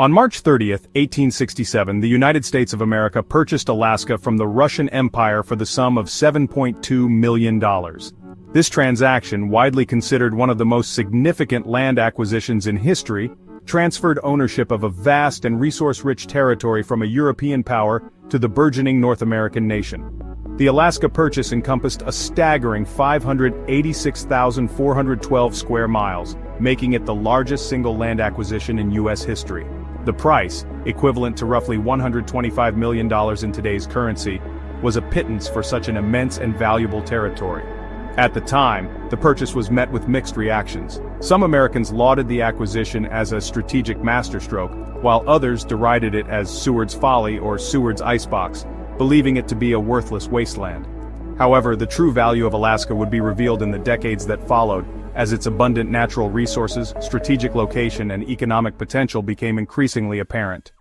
On March 30, 1867, the United States of America purchased Alaska from the Russian Empire for the sum of $7.2 million. This transaction, widely considered one of the most significant land acquisitions in history, transferred ownership of a vast and resource-rich territory from a European power to the burgeoning North American nation. The Alaska Purchase encompassed a staggering 586,412 square miles, making it the largest single land acquisition in U.S. history. The price, equivalent to roughly $125 million in today's currency, was a pittance for such an immense and valuable territory. At the time, the purchase was met with mixed reactions. Some Americans lauded the acquisition as a strategic masterstroke, while others derided it as Seward's folly or Seward's icebox, believing it to be a worthless wasteland. However, the true value of Alaska would be revealed in the decades that followed, as its abundant natural resources, strategic location, and economic potential became increasingly apparent.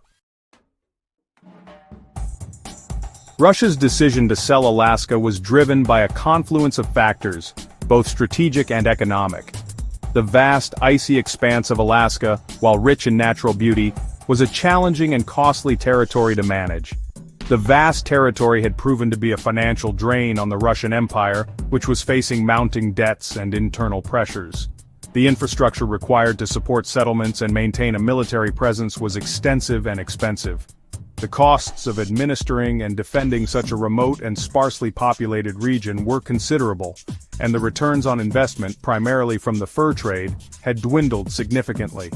Russia's decision to sell Alaska was driven by a confluence of factors, both strategic and economic. The vast, icy expanse of Alaska, while rich in natural beauty, was a challenging and costly territory to manage. The vast territory had proven to be a financial drain on the Russian Empire, which was facing mounting debts and internal pressures. The infrastructure required to support settlements and maintain a military presence was extensive and expensive. The costs of administering and defending such a remote and sparsely populated region were considerable, and the returns on investment, primarily from the fur trade, had dwindled significantly.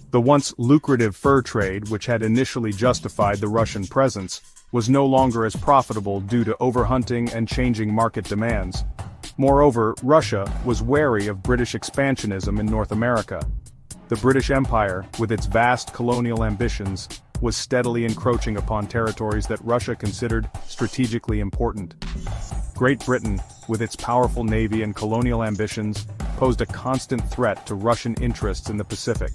The once lucrative fur trade, which had initially justified the Russian presence, was no longer as profitable due to overhunting and changing market demands. Moreover, Russia was wary of British expansionism in North America. The British Empire, with its vast colonial ambitions, was steadily encroaching upon territories that Russia considered strategically important. Great Britain, with its powerful navy and colonial ambitions, posed a constant threat to Russian interests in the Pacific.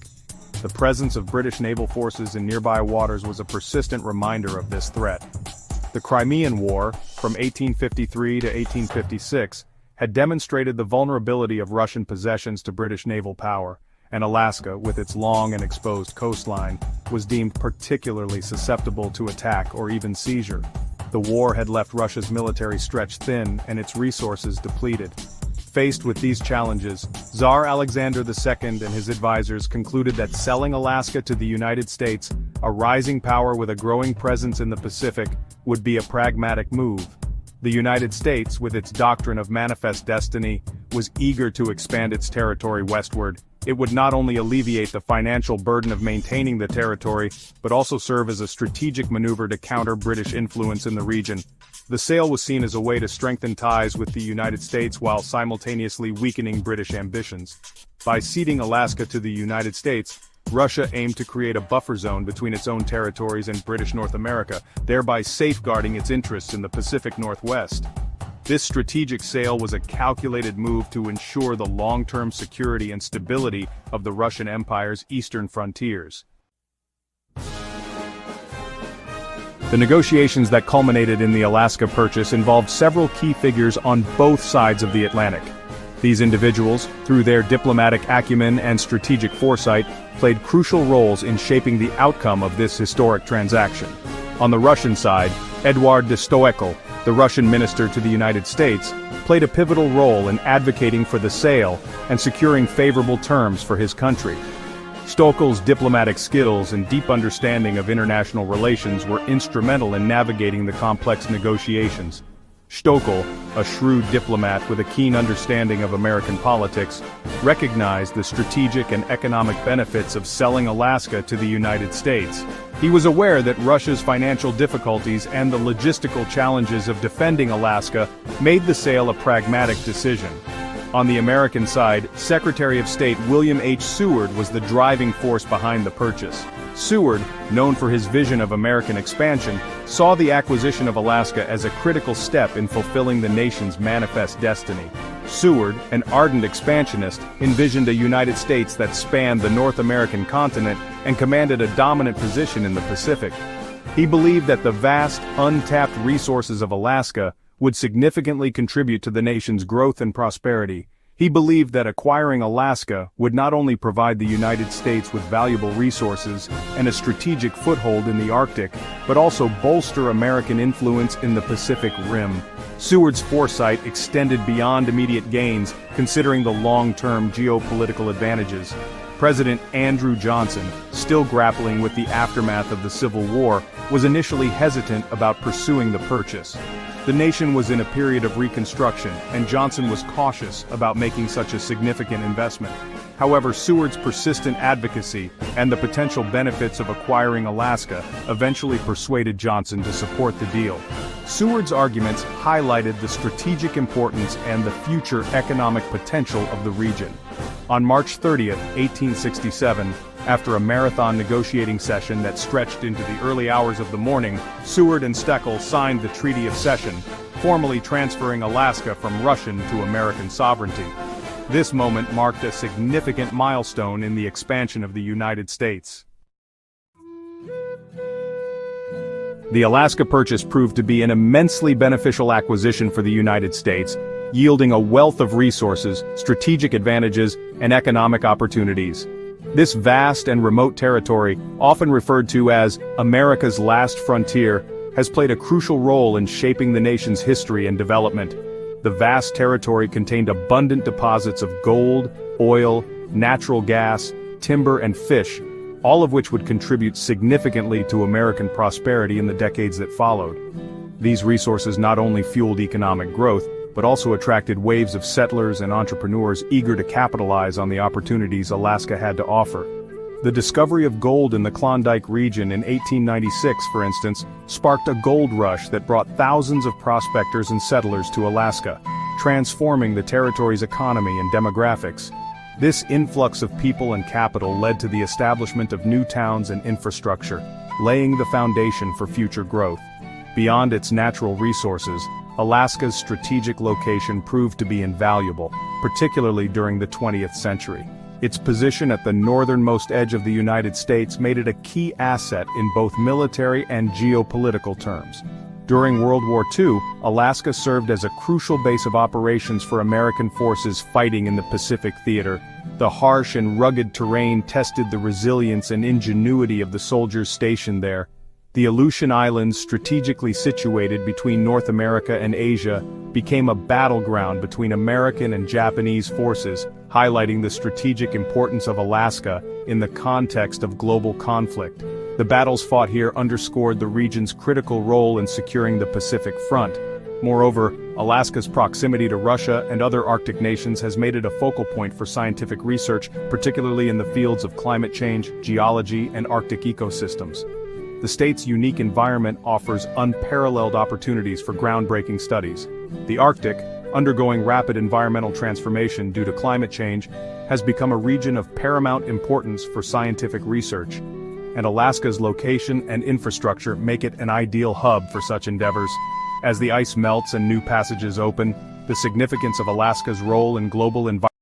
The presence of British naval forces in nearby waters was a persistent reminder of this threat. The Crimean War, from 1853 to 1856, had demonstrated the vulnerability of Russian possessions to British naval power, and Alaska, with its long and exposed coastline, was deemed particularly susceptible to attack or even seizure. The war had left Russia's military stretched thin and its resources depleted. Faced with these challenges, Tsar Alexander II and his advisors concluded that selling Alaska to the United States, a rising power with a growing presence in the Pacific, would be a pragmatic move. The United States, with its doctrine of manifest destiny, was eager to expand its territory westward. It would not only alleviate the financial burden of maintaining the territory, but also serve as a strategic maneuver to counter British influence in the region. The sale was seen as a way to strengthen ties with the United States while simultaneously weakening British ambitions. By ceding Alaska to the United States, Russia aimed to create a buffer zone between its own territories and British North America, thereby safeguarding its interests in the Pacific Northwest. This strategic sale was a calculated move to ensure the long-term security and stability of the Russian Empire's eastern frontiers. The negotiations that culminated in the Alaska Purchase involved several key figures on both sides of the Atlantic. These individuals, through their diplomatic acumen and strategic foresight, played crucial roles in shaping the outcome of this historic transaction. On the Russian side, Eduard de Stoeckl, the Russian minister to the United States, played a pivotal role in advocating for the sale and securing favorable terms for his country. Stoeckl's diplomatic skills and deep understanding of international relations were instrumental in navigating the complex negotiations. Stoeckel, a shrewd diplomat with a keen understanding of American politics, recognized the strategic and economic benefits of selling Alaska to the United States. He was aware that Russia's financial difficulties and the logistical challenges of defending Alaska made the sale a pragmatic decision. On the American side, Secretary of State William H. Seward was the driving force behind the purchase. Seward, known for his vision of American expansion, saw the acquisition of Alaska as a critical step in fulfilling the nation's manifest destiny. Seward, an ardent expansionist, envisioned a United States that spanned the North American continent and commanded a dominant position in the Pacific. He believed that the vast, untapped resources of Alaska would significantly contribute to the nation's growth and prosperity, He believed that acquiring Alaska would not only provide the United States with valuable resources and a strategic foothold in the Arctic, but also bolster American influence in the Pacific Rim. Seward's foresight extended beyond immediate gains, considering the long-term geopolitical advantages. President Andrew Johnson, still grappling with the aftermath of the Civil War, was initially hesitant about pursuing the purchase. The nation was in a period of reconstruction, and Johnson was cautious about making such a significant investment. However, Seward's persistent advocacy and the potential benefits of acquiring Alaska eventually persuaded Johnson to support the deal. Seward's arguments highlighted the strategic importance and the future economic potential of the region. On March 30, 1867, after a marathon negotiating session that stretched into the early hours of the morning, Seward and Stekel signed the Treaty of Cession, formally transferring Alaska from Russian to American sovereignty. This moment marked a significant milestone in the expansion of the United States. The Alaska Purchase proved to be an immensely beneficial acquisition for the United States, yielding a wealth of resources, strategic advantages, and economic opportunities. This vast and remote territory, often referred to as America's last frontier, has played a crucial role in shaping the nation's history and development. The vast territory contained abundant deposits of gold, oil, natural gas, timber, and fish, all of which would contribute significantly to American prosperity in the decades that followed. These resources not only fueled economic growth, but also attracted waves of settlers and entrepreneurs eager to capitalize on the opportunities Alaska had to offer. The discovery of gold in the Klondike region in 1896, for instance, sparked a gold rush that brought thousands of prospectors and settlers to Alaska, transforming the territory's economy and demographics. This influx of people and capital led to the establishment of new towns and infrastructure, laying the foundation for future growth. Beyond its natural resources, Alaska's strategic location proved to be invaluable, particularly during the 20th century. Its position at the northernmost edge of the United States made it a key asset in both military and geopolitical terms. During World War II, Alaska served as a crucial base of operations for American forces fighting in the Pacific Theater. The harsh and rugged terrain tested the resilience and ingenuity of the soldiers stationed there. The Aleutian Islands, strategically situated between North America and Asia, became a battleground between American and Japanese forces, highlighting the strategic importance of Alaska in the context of global conflict. The battles fought here underscored the region's critical role in securing the Pacific Front. Moreover, Alaska's proximity to Russia and other Arctic nations has made it a focal point for scientific research, particularly in the fields of climate change, geology, and Arctic ecosystems. The state's unique environment offers unparalleled opportunities for groundbreaking studies. The Arctic, undergoing rapid environmental transformation due to climate change, has become a region of paramount importance for scientific research, and Alaska's location and infrastructure make it an ideal hub for such endeavors. As the ice melts and new passages open, the significance of Alaska's role in global environment